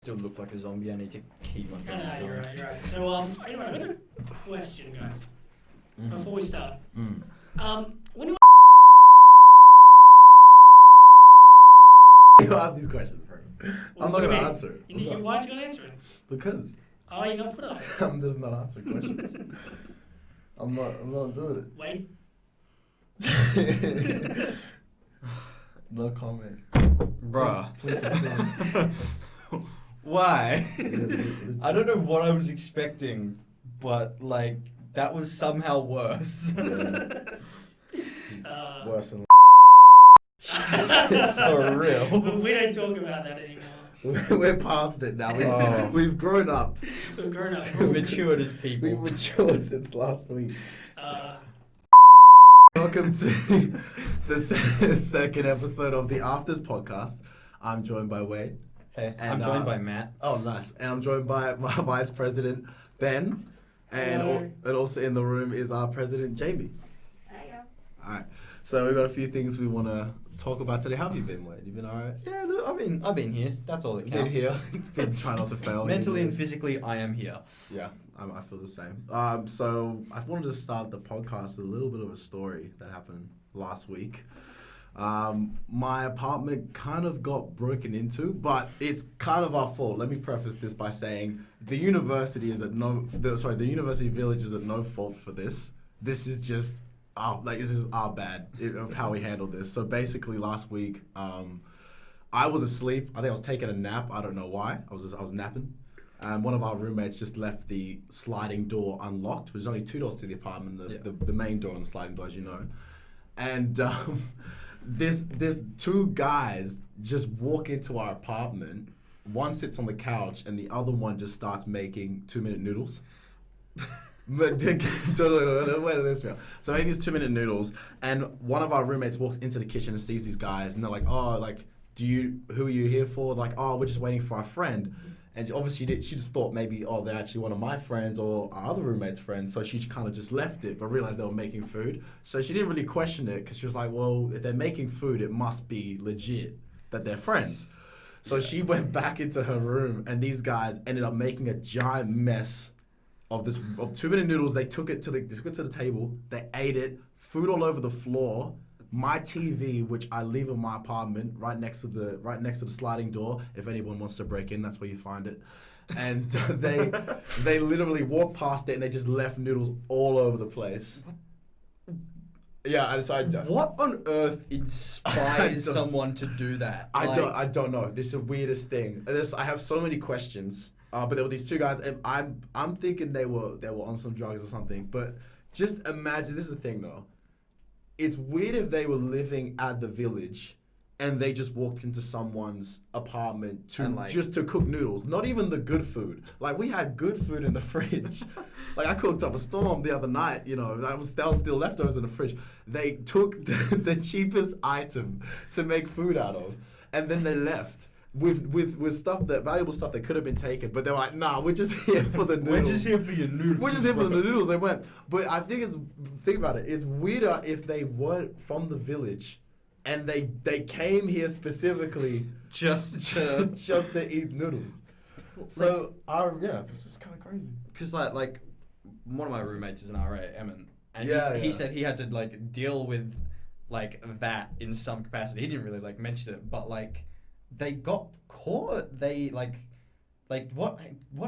Still look like a zombie. I need to keep my No, brain going. you're right. So, anyway, I got a question, guys, before we start. When you You ask these questions, bro. I'm not going to answer it. why'd you not answer it? Because Oh, you're not put up. I'm just not answering questions. I'm not doing Wait. it. No comment. Bruh. Please. Why? Yeah, I don't know what I was expecting, but like that was somehow worse. Worse than For real. But we don't talk about that anymore. we're past it now. We've grown up. We've grown up. We've matured as people. We've matured since last week. Welcome to the second episode of the AFTERS podcast. I'm joined by Wade. Hey, And, I'm joined by Matt. Oh, nice. And I'm joined by my Vice President, Ben. And also in the room is our President, Jaimie. Hiya. All right. So we've got a few things we want to talk about today. How have you been, Wade? You been all right? Yeah, look, I've been here. That's all that Been counts. here. Been trying not to fail. Mentally and physically, I am here. Yeah, I feel the same. So I wanted to start the podcast with a little bit of a story that happened last week. My apartment kind of got broken into, but it's kind of our fault. Let me preface this by saying the university the university village is at no fault for this. This is just this is our bad of how we handled this. So basically last week, I was asleep. I think I was taking a nap. I don't know why. I was napping. And one of our roommates just left the sliding door unlocked. There's only 2 doors to the apartment, the main door and the sliding door, as you know. And this 2 guys just walk into our apartment. One sits on the couch and the other one just starts making 2-minute noodles. So making these 2-minute noodles, and one of our roommates walks into the kitchen and sees these guys, and they're like, "Oh, like, who are you here for?" Like, "Oh, we're just waiting for our friend." And obviously she just thought maybe, oh, they're actually one of my friends or our other roommate's friends. So she kind of just left it, but realized they were making food. So she didn't really question it because she was like, well, if they're making food, it must be legit that they're friends. So she went back into her room, and these guys ended up making a giant mess of 2-minute noodles. They took it to the table. They ate it. Food all over the floor. My TV, which I leave in my apartment, right next to the sliding door. If anyone wants to break in, that's where you find it. And they literally walked past it and they just left noodles all over the place. Yeah, and so What on earth inspires someone to do that? I don't know. This is the weirdest thing. I have so many questions. But there were these 2 guys, and I'm thinking they were on some drugs or something. But just imagine, this is the thing though. It's weird if they were living at the village and they just walked into someone's apartment just to cook noodles. Not even the good food. Like, we had good food in the fridge. Like, I cooked up a storm the other night, that was still leftovers in the fridge. They took the cheapest item to make food out of, and then they left. With stuff valuable stuff that could have been taken, but they were like, nah, we're just here for the noodles. We're just here for your noodles. We're just here for the noodles. They went. But I think think about it, it's weirder if they weren't from the village and they came here specifically just to eat noodles. So this is kind of crazy. Because like one of my roommates is an RA, Emin, and he said he had to like deal with like that in some capacity. He didn't really like mention it, but like they got caught. They like what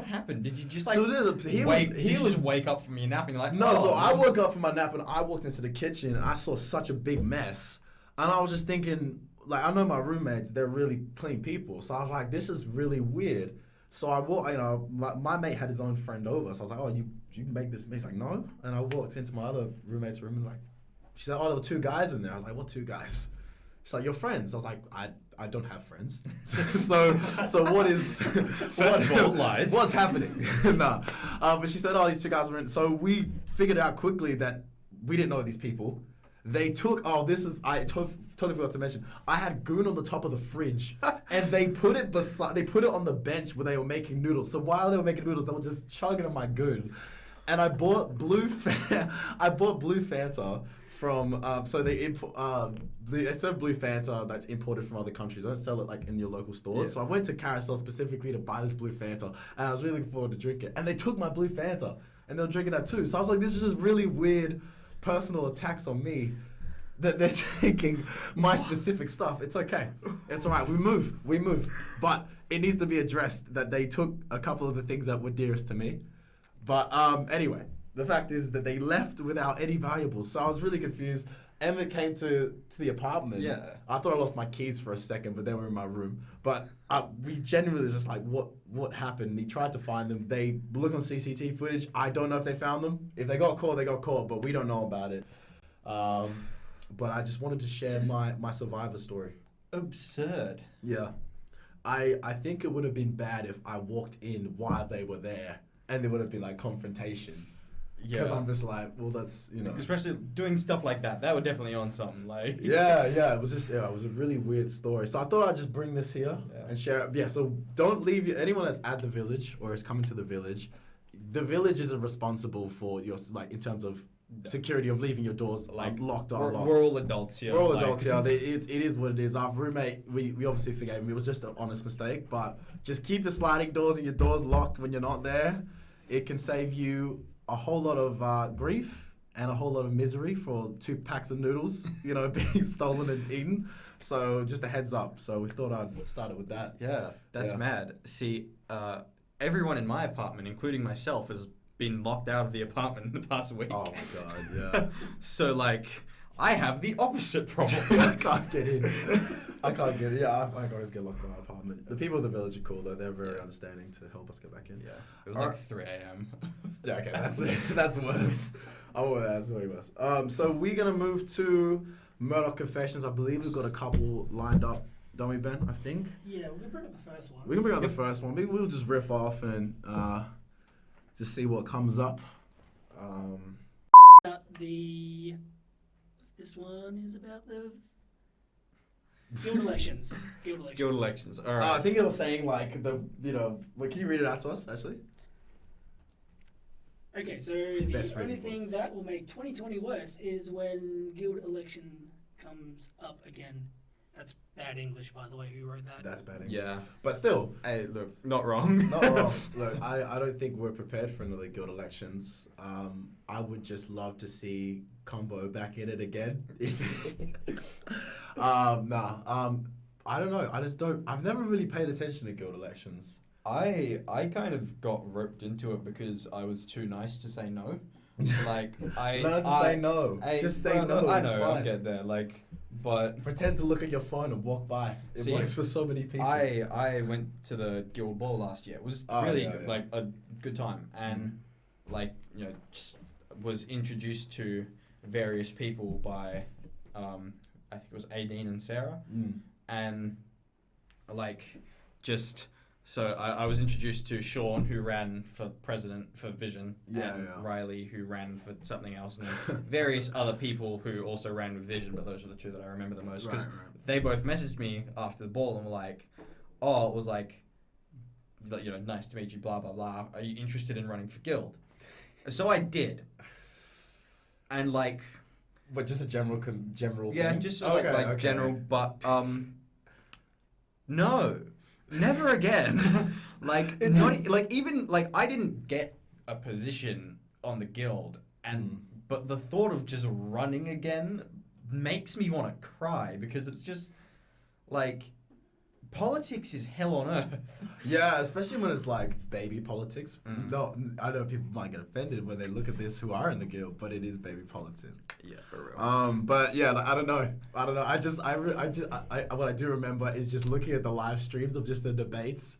happened? Did you just like just wake up from your nap and you're like, no? So I woke up from my nap and I walked into the kitchen and I saw such a big mess, and I was just thinking, like, I know my roommates, they're really clean people, so I was like, this is really weird. So I walked, my mate had his own friend over, so I was like, oh, you make this mess? He's like, no. And I walked into my other roommate's room and she said, oh, there were 2 guys in there. I was like, what 2 guys? She's like, your friends. I was like, I don't have friends. so what is... First of all, lies. What's happening? Nah. But she said, oh, these 2 guys were in. So we figured out quickly that we didn't know these people. They took... I totally forgot to mention. I had goon on the top of the fridge, and they put it on the bench where they were making noodles. So while they were making noodles, they were just chugging on my goon. And I bought blue Fanta from they serve blue Fanta that's imported from other countries. They don't sell it like in your local stores. Yeah. So I went to Carousel specifically to buy this blue Fanta, and I was really looking forward to drink it. And they took my blue Fanta, and they were drinking that too. So I was like, this is just really weird personal attacks on me. That they're taking my specific stuff. It's okay. It's all right. We move. But it needs to be addressed that they took a couple of the things that were dearest to me. But anyway, the fact is that they left without any valuables. So I was really confused. Emmett came to the apartment. Yeah. I thought I lost my keys for a second, but they were in my room. But we genuinely was just like, what happened? He tried to find them. They look on CCTV footage. I don't know if they found them. If they got caught, they got caught. But we don't know about it. But I just wanted to share my survivor story. Absurd. Yeah. I think it would have been bad if I walked in while they were there and there would have been like confrontation. Yeah. Because I'm just like, well, that's, Especially doing stuff like that. That would definitely on something. Like. Yeah. It was a really weird story. So I thought I'd just bring this here and share it. Yeah, so don't leave anyone that's at the village or is coming to the village isn't responsible for your, like, in terms of security of leaving your doors like locked or unlocked. We're all adults here. We're all adults here. It is what it is. Our roommate, we obviously forgave him. It was just an honest mistake. But just keep the sliding doors and your doors locked when you're not there. It can save you a whole lot of grief and a whole lot of misery for 2 packs of noodles, being stolen and eaten. So just a heads up. So we thought I'd start it with that. Yeah, that's mad. See, everyone in my apartment, including myself, has been locked out of the apartment in the past week. Oh my god, yeah. So like, I have the opposite problem. I can't get in. Yeah, I always get locked in my apartment. The people of the village are cool though. They're very understanding to help us get back in. Yeah. It was like 3 a.m. Yeah, okay, that's worse. Oh, that's way worse. So we're gonna move to Murdoch Confessions. I believe we've got a couple lined up, don't we, Ben? I think. Yeah, we can bring up the first one. We can bring up the first one. Maybe we'll just riff off and just see what comes up. This one is about the guild elections. Guild elections. All right. I think it was saying like wait, can you read it out to us actually? Okay, so the Best only reading thing voice. that will make 2020 worse is when guild election comes up again. That's bad English, by the way. Who wrote that? That's bad English. Yeah. But still, Hey, look, not wrong. not wrong. Look, I don't think we're prepared for another guild elections. I would just love to see Combo back in it again. I don't know. I've never really paid attention to guild elections. I kind of got roped into it because I was too nice to say no. Like Learn to say no. Just say no. I it's know. fine. I'll get there. Like, but Pretend to look at your phone and walk by. It works for so many people. I went to the guild ball last year. It was really like a good time, and just was introduced to various people by I think it was Aideen and Sarah, and so I was introduced to Sean, who ran for president for Vision, and Riley, who ran for something else, and then various other people who also ran with Vision, but those are the 2 that I remember the most, because they both messaged me after the ball and were like, oh, it was like, nice to meet you, blah, blah, blah. Are you interested in running for guild? So I did. And But just a general yeah, thing? just general, but no. Never again. I didn't get a position on the guild, but the thought of just running again makes me want to cry, because it's just like politics is hell on earth. Yeah, especially when it's like baby politics. No, I know people might get offended when they look at this who are in the guild, but it is baby politics. Yeah, for real. But yeah, I don't know. What I do remember is just looking at the live streams of just the debates,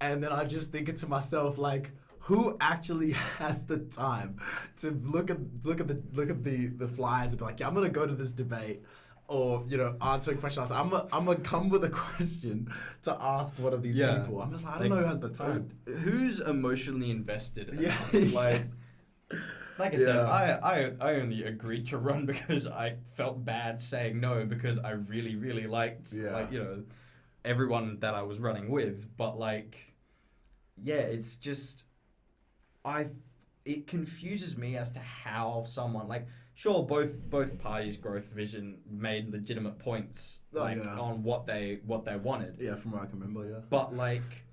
and then I just thinking to myself like, who actually has the time to look at the flyers and be like, yeah, I'm gonna go to this debate. Or, answer a question. I'm gonna come with a question to ask one of these people. I'm just like, I don't know who has the time. Who's emotionally invested in Yeah. Like I said, I only agreed to run because I felt bad saying no, because I really, really liked everyone that I was running with. But it's just it confuses me as to how someone sure, both parties' growth vision made legitimate points on what they wanted. Yeah, from what I can remember, yeah. But like,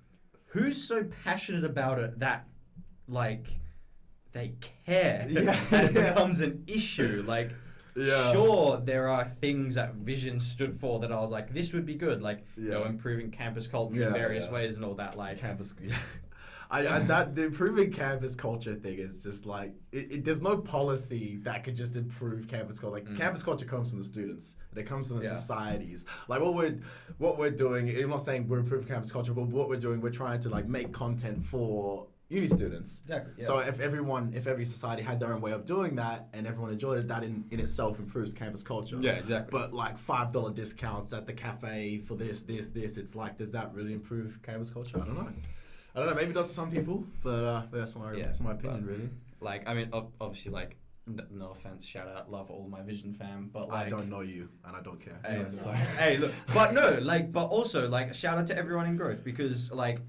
who's so passionate about it that like they care and it becomes an issue? Like, sure, there are things that Vision stood for that I was like, this would be good, like improving campus culture in various ways and all that. Like campus, that the improving campus culture thing is just like there's no policy that could just improve campus culture. Like campus culture comes from the students, and it comes from the societies. Like what we're doing. I'm not saying we're improving campus culture, but what we're doing, we're trying to like make content for uni students. Exactly. Yeah. So if every society had their own way of doing that and everyone enjoyed it, that in itself improves campus culture. Yeah, exactly. But like $5 discounts at the cafe for this, it's like, does that really improve campus culture? I don't know. Maybe it does for some people, but that's my opinion, really. Like, I mean, obviously, like, no offense, shout out, love all my Vision fam, but like, I don't know you and I don't care. Hey, look, but no, like, but also like, shout out to everyone in growth because like,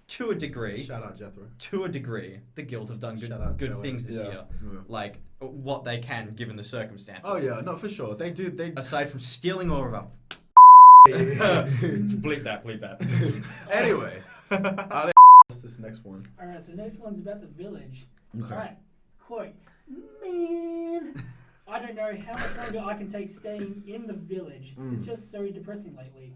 to a degree, shout out Jethro. To a degree, the guild have done good things this year. Yeah. Like what they can given the circumstances. Oh yeah, no, for sure. They do. They aside from stealing all of our bleep that. Anyway, what's this next one? All right, so the next one's about the village. Okay. All right, quote, man, I don't know how much longer I can take staying in the village. It's just so depressing lately.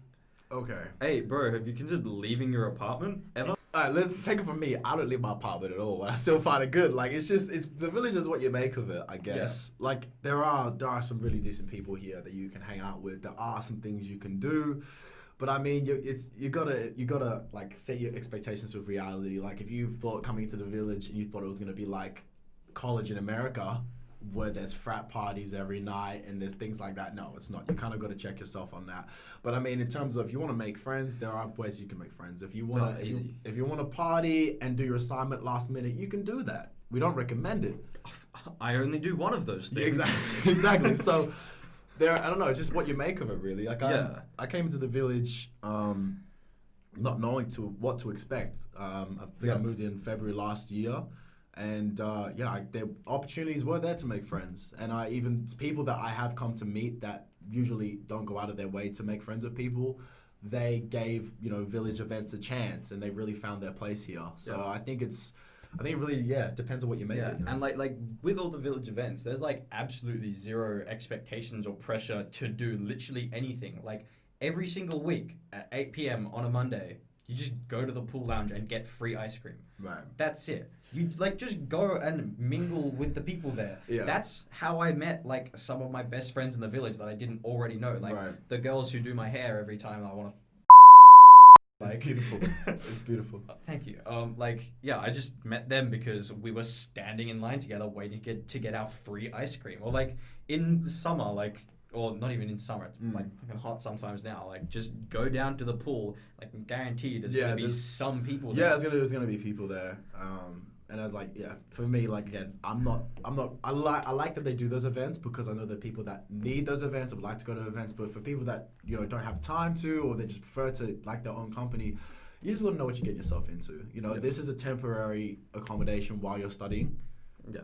Okay. Hey, bro, have you considered leaving your apartment ever? Alright, let's take it from me. I don't leave my apartment at all. I still find it good. Like, it's the village is what you make of it, I guess. Yeah. Like, there are some really decent people here that you can hang out with. There are some things you can do. But I mean, you gotta like set your expectations with reality. Like, if you thought coming into the village and you thought it was gonna be like college in America, where there's frat parties every night and there's things like that. No, it's not. You kind of got to check yourself on that. But I mean, in terms of if you want to make friends, there are ways you can make friends. If you want to, if you want to party and do your assignment last minute, you can do that. We don't recommend it. I only do one of those things. Exactly. So I don't know. It's just what you make of it, really. Like I came into the village, not knowing what to expect. I think I moved in February last year. And the opportunities were there to make friends, and even people that I have come to meet that usually don't go out of their way to make friends with people, they gave village events a chance, and they really found their place here. So I think it really depends on what you make it. And like with all the village events, there's like absolutely zero expectations or pressure to do literally anything. Like every single week at 8 p.m. on a Monday, you just go to the pool lounge and get free ice cream. Right. That's it. You like just go and mingle with the people there. Yeah. That's how I met like some of my best friends in the village that I didn't already know. Like the girls who do my hair every time I want to. It's beautiful. It's beautiful. Thank you. I just met them because we were standing in line together waiting to get our free ice cream. Or like in summer, or not even in summer, it's like fucking hot sometimes now. Like, just go down to the pool. Like, guaranteed there's gonna be some people there. Yeah, there's gonna be people there. And I was like, for me, like again, I like that they do those events because I know that people that need those events would like to go to events. But for people that don't have time to, or they just prefer to like their own company, you just want to know what you get yourself into. This is a temporary accommodation while you're studying. Yeah.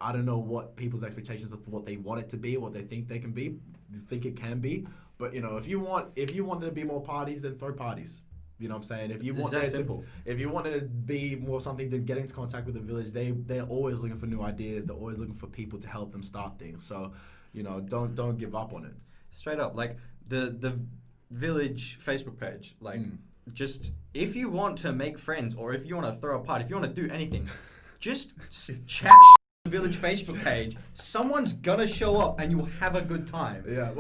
I don't know what people's expectations of what they want it to be, what they think they can be, think it can be. But if you want there to be more parties, then throw parties. You know what I'm saying? If you want it to be more something than getting into contact with the village, they're always looking for new ideas. They're always looking for people to help them start things. So, don't give up on it. Straight up, like the village Facebook page, like just if you want to make friends or if you want to throw a party, if you want to do anything, just chat the village Facebook page. Someone's gonna show up and you'll have a good time. Yeah,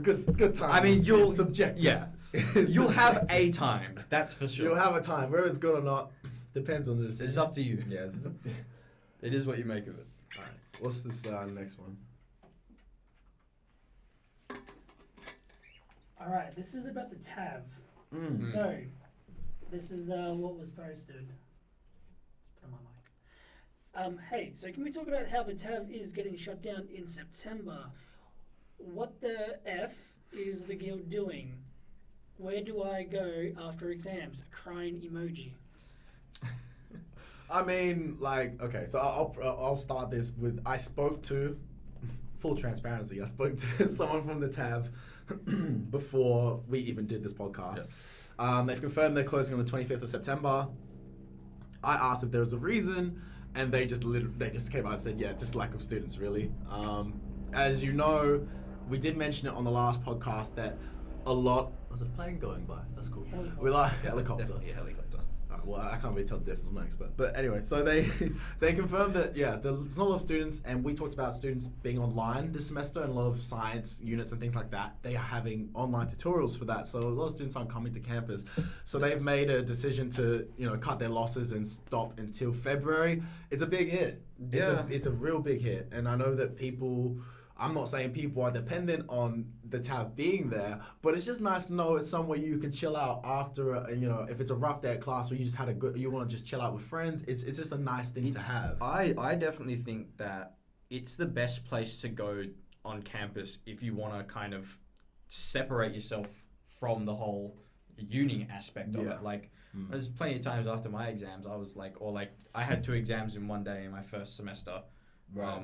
good time. I mean, you'll subjective. Yeah. You'll have a time, that's for sure. You'll have a time. Whether it's good or not depends on the decision. It's up to you. Yes. It is what you make of it. Alright. What's this next one? Alright, this is about the TAV. So, this is what was posted. Put on my mic. Hey, so can we talk about how the TAV is getting shut down in September? What the F is the guild doing? Where do I go after exams? A crying emoji. I mean, like, okay, so I'll start this with, I spoke to, full transparency, I spoke to someone from the TAV before we even did this podcast. Yeah. They've confirmed they're closing on the 25th of September. I asked if there was a reason, and they just came out and said, yeah, just lack of students, really. As you know, we did mention it on the last podcast that a lot... Was a plane going by? That's cool. We like helicopter. Definitely a helicopter. Well, I can't really tell the difference. I'm not an expert. But anyway, so they confirmed that, yeah, there's not a lot of students, and we talked about students being online this semester, and a lot of science units and things like that. They are having online tutorials for that, so a lot of students aren't coming to campus. So they've made a decision to, cut their losses and stop until February. It's a big hit. Yeah. It's a real big hit. And I know that people... I'm not saying people are dependent on the TAV being there, but it's just nice to know it's somewhere you can chill out after, if it's a rough day at class where you just you want to just chill out with friends, it's just a nice thing to have. I definitely think that it's the best place to go on campus if you want to kind of separate yourself from the whole uni aspect of it. Like, there's plenty of times after my exams, I was like, I had 2 exams in one day in my first semester. Right.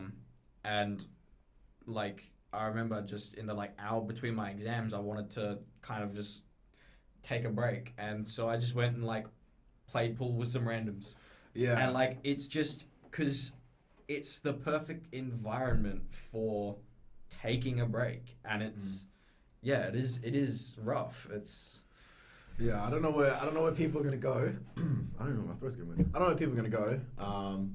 And like, I remember just in the hour between my exams, I wanted to kind of just take a break. And so I just went and played pool with some randoms. Yeah. And it's just because it's the perfect environment for taking a break. And it's, it is rough. It's... Yeah, I don't know where people are going to go. I don't know, my throat's going. I don't know where people are going to go.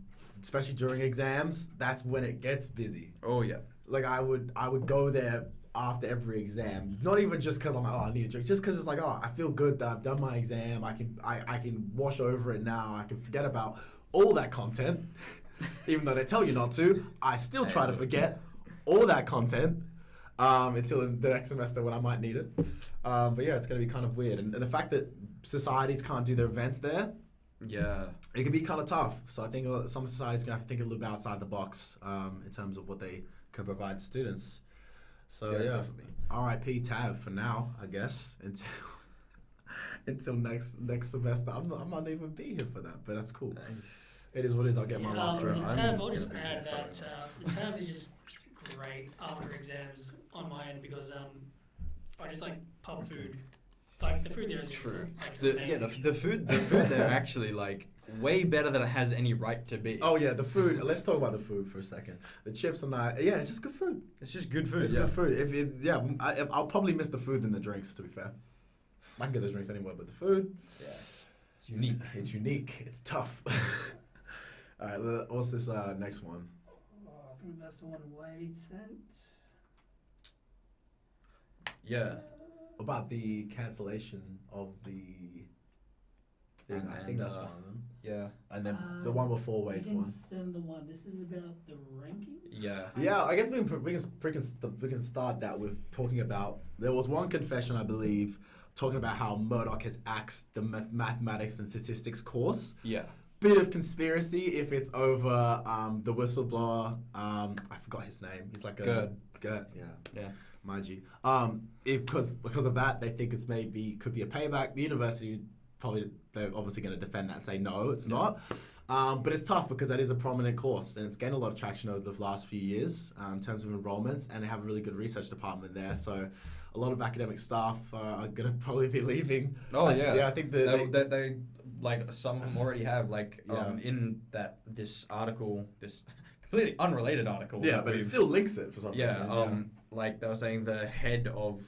Especially during exams, that's when it gets busy. Oh, yeah. I would go there after every exam, not even just because I'm like, I need a drink, just because it's like, I feel good that I've done my exam. I can wash over it now. I can forget about all that content, even though they tell you not to. I still try to forget all that content until the next semester when I might need it. But yeah, it's gonna be kind of weird, and the fact that societies can't do their events there. Yeah, it can be kind of tough. So I think some societies are gonna have to think a little bit outside the box in terms of what they can provide students. So yeah, definitely. R.I.P. TAV for now, I guess, until next semester. I'm not even be here for that, but that's cool. It is what it is. I'll get my last round. The TAV, I'll just add that the TAV is just great after exams on my end because I just like pub food. Like the food there is true. The food there actually way better than it has any right to be. Oh yeah, the food. Let's talk about the food for a second. The chips and it's just good food. It's just good food. It's good food. I'll probably miss the food than the drinks. To be fair, I can get the drinks anywhere, but the food. Yeah, it's unique. It's unique. It's tough. All right, what's this next one? I think that's the one Wade sent. Yeah. About the cancellation of the thing. I think that's one of them. Yeah. And then the one before Wade's one. Send the one. This is about the ranking? Yeah. Yeah, I guess we can start that with talking about, there was one confession, I believe, talking about how Murdoch has axed the mathematics and statistics course. Yeah. Bit of conspiracy if it's over the whistleblower. I forgot his name. He's like a... Gert. Yeah. My G. Because of that, they think it's could be a payback. The university they're obviously going to defend that and say no, it's not. But it's tough because that is a prominent course and it's gained a lot of traction over the last few years in terms of enrollments, and they have a really good research department there. So a lot of academic staff are going to probably be leaving. Oh yeah, yeah. I think they some of them already have in this article, this completely unrelated article. Yeah, but it still links it for some reason. Yeah, they were saying the head of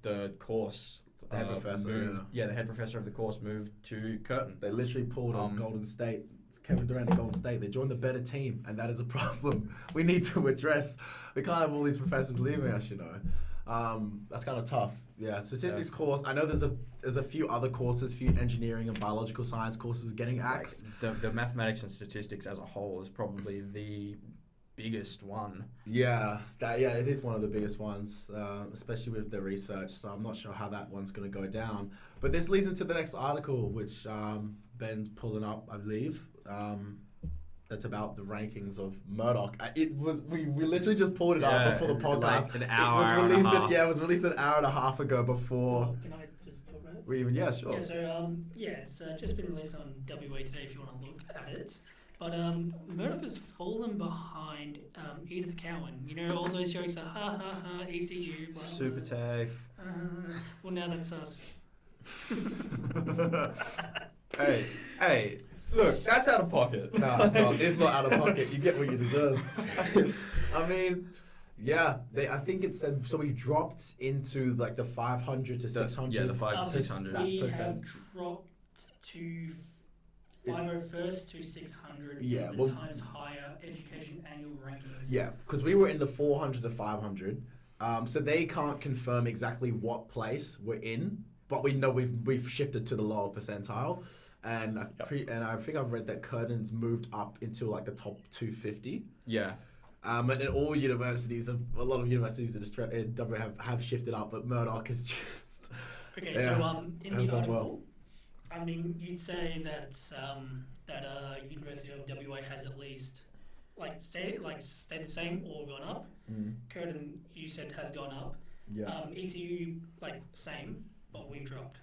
the course. The head professor. The head professor of the course moved to Curtin. They literally pulled on Golden State. It's Kevin Durant at Golden State. They joined the better team, and that is a problem we need to address. We can't have all these professors leaving us, That's kind of tough. Yeah, statistics course. I know there's a few other courses, few engineering and biological science courses getting axed. The mathematics and statistics as a whole is probably the biggest one. Yeah, it is one of the biggest ones, especially with the research. So I'm not sure how that one's going to go down. But this leads into the next article, which Ben's pulling up, I believe. That's about the rankings of Murdoch. We literally just pulled it up before the podcast. An hour. It was released an hour and a half ago before. So can I just talk about it? Yeah, sure. Yeah, so it's just been released on WA today if you want to look at it. But Murdoch has fallen behind Edith Cowan. You know, all those jokes are ha ha ha, ECU. Blah, Super blah. TAFE. Well, now that's us. Hey, look, that's out of pocket. No, it's not. It's not out of pocket. You get what you deserve. I mean, yeah. I think it said so. We dropped into like the 500 to 600. Yeah, the 500 to 600. We have percent. dropped to 501st to 600. Yeah, the well, Times Higher Education Annual Rankings. Yeah, because we were in the 400 to 500. So they can't confirm exactly what place we're in, but we know we've shifted to the lower percentile. And I think I've read that Curtin's moved up into like the top 250. Yeah. And then all universities, a lot of universities in WA have shifted up, but Murdoch is just... Okay, yeah, so in has the done article, well. I mean, you'd say that University of WA has at least stayed the same or gone up. Curtin, you said, has gone up. Yeah. ECU same, but we've dropped.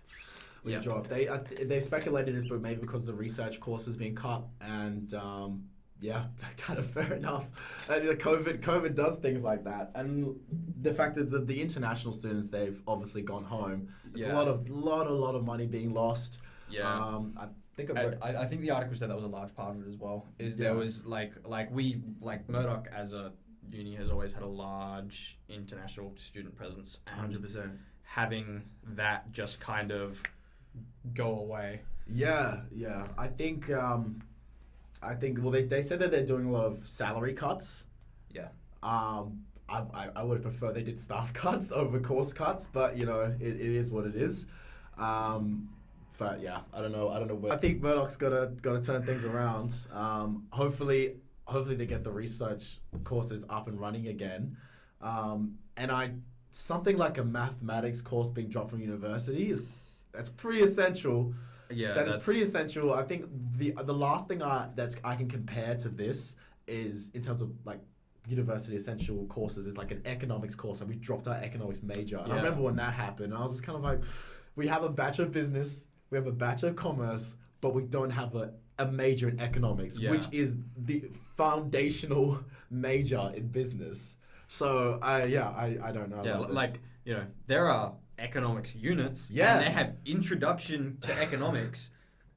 We dropped. They speculated this, but maybe because the research course has been cut, and yeah, kind of fair enough. COVID does things like that, and the fact is that the international students, they've obviously gone home. There's a lot of money being lost. Yeah. I think the article said that was a large part of it as well. There was Murdoch as a uni has always had a large international student presence. 100%. Having that just kind of go away. Yeah. I think well they said that they're doing a lot of salary cuts. Yeah. I would have preferred they did staff cuts over course cuts, but you know, it is what it is. But yeah, I don't know. I think Murdoch's gotta turn things around. Hopefully they get the research courses up and running again. And something like a mathematics course being dropped from university that's pretty essential. Yeah, that is pretty essential. I think the last thing I can compare to this is in terms of like university essential courses is like an economics course, and we dropped our economics major. And I remember when that happened, and I was just kind of like, we have a Bachelor of Business, we have a Bachelor of Commerce, but we don't have a major in economics, which is the foundational major in business. So I don't know. Yeah, like there are economics units, and they have introduction to economics,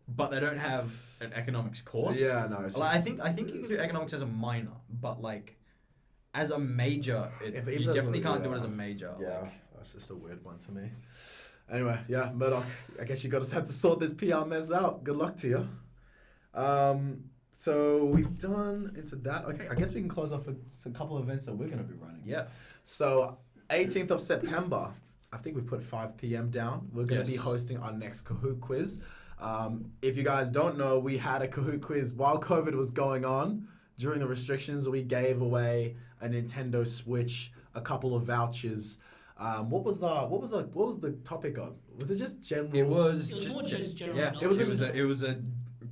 but they don't have an economics course. Yeah, no. I think you can do economics as a minor, but like as a major, you definitely can't do it as a major. Yeah, that's just a weird one to me. Anyway, yeah, Murdoch, I guess you have to sort this PR mess out. Good luck to you. So we've done into that. Okay, I guess we can close off with a couple of events that we're going to be running. Yeah. So 18th of September, I think we put 5 p.m. down. We're going to be hosting our next Kahoot quiz. If you guys don't know, we had a Kahoot quiz while COVID was going on. During the restrictions, we gave away a Nintendo Switch, a couple of vouchers. What was the topic on? Was it just general? It was just general knowledge. It was a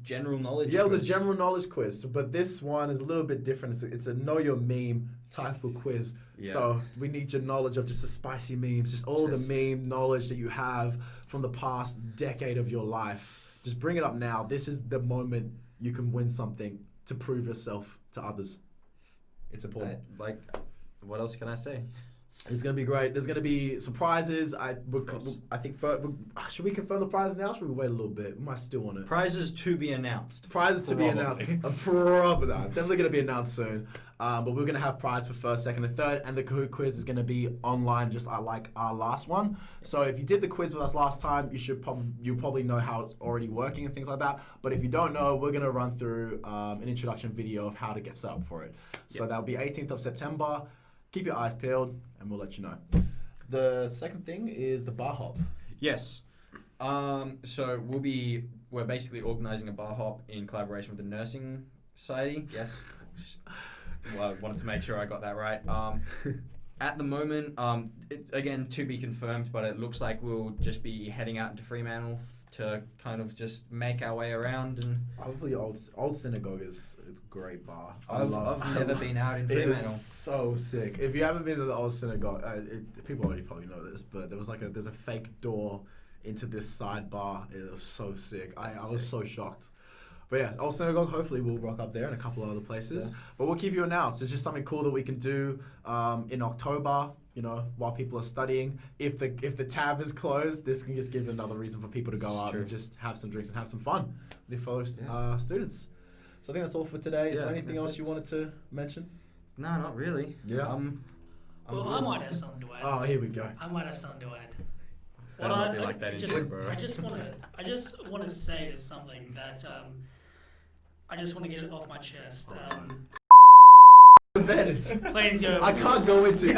general knowledge quiz. Yeah, it was a general knowledge quiz, but this one is a little bit different. It's a know your meme type of quiz. Yeah. So we need your knowledge of just the spicy memes, just all the meme knowledge that you have from the past decade of your life. Just bring it up now. This is the moment you can win something to prove yourself to others. It's important. What else can I say? It's going to be great. There's going to be some prizes. I think should we confirm the prizes now? Or should we wait a little bit? We might still want it. Prizes to be announced. Prizes to be announced. Probably not. It's definitely going to be announced soon. But we're going to have prize for first, second, and third. And the Kahoot quiz is going to be online, just like our last one. So if you did the quiz with us last time, you probably know how it's already working and things like that. But if you don't know, we're going to run through an introduction video of how to get set up for it. So that'll be 18th of September. Keep your eyes peeled, and we'll let you know. The second thing is the bar hop. Yes. So we're basically organising a bar hop in collaboration with the Nursing Society. Yes. Well, I wanted to make sure I got that right. At the moment, again, to be confirmed, but it looks like we'll just be heading out into Fremantle to kind of just make our way around. And hopefully Old Synagogue it's a great bar. I've never been out in Fremantle. It is so sick. If you haven't been to the Old Synagogue, people already probably know this, but there's a fake door into this side bar. It was so sick. I was so shocked. But yeah, Old Synagogue, hopefully we'll rock up there and a couple of other places. Yeah. But we'll keep you announced. It's just something cool that we can do in October, you know, while people are studying. If the tab is closed, this can just give another reason for people to go out and just have some drinks and have some fun with fellow students. So I think that's all for today. Is there anything else you wanted to mention? No, not really. Yeah. I might have something to add. Oh, here we go. I might have something to add. That'll be like that in bro. I just want to say there's something that I just want to get it off my chest. Advantage. Please go. I can't go into